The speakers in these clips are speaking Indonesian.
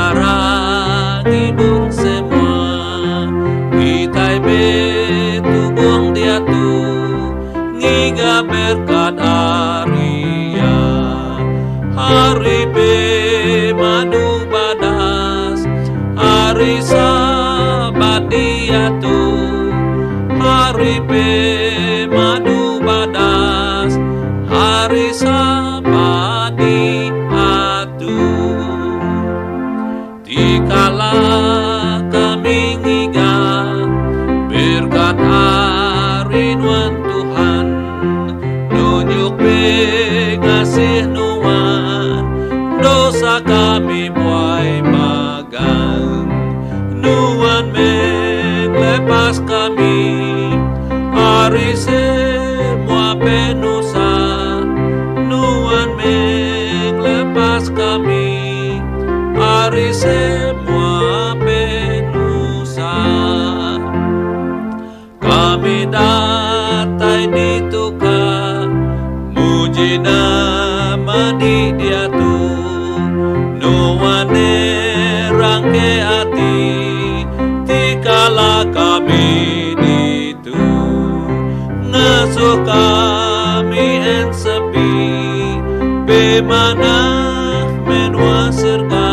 barang ibung semua kita betubung dia tu ngiga berkat Aria hari be madu badas hari Sabat dia tu hari be madu badas hari Sabat dia tu dikala kami ngiga berkat arinuan Tuhan nunjuk ngasih nuan dosa kami buai magang nuan melepas kami hari semua penusa nuan melepas kami hari semua penusa kami datai di tuka muji nama di dia tu nuane rangke hati tikala kami di tu ngasuh kami en sepi bemana menua serga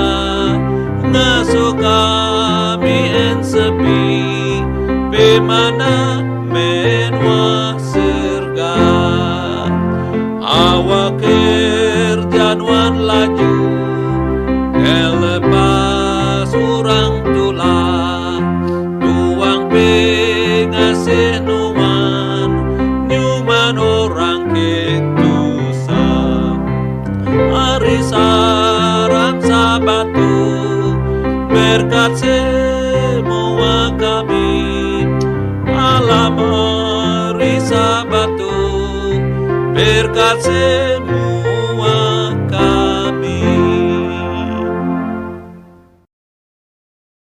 ngasuh kami en sepi bemana menua serga awak kerjanuan laju kelepas orang tulah tuang pengasih nuan nyuman orang ketusa hari saram sabatu berkat semua kami alam hari sabatu berkat semua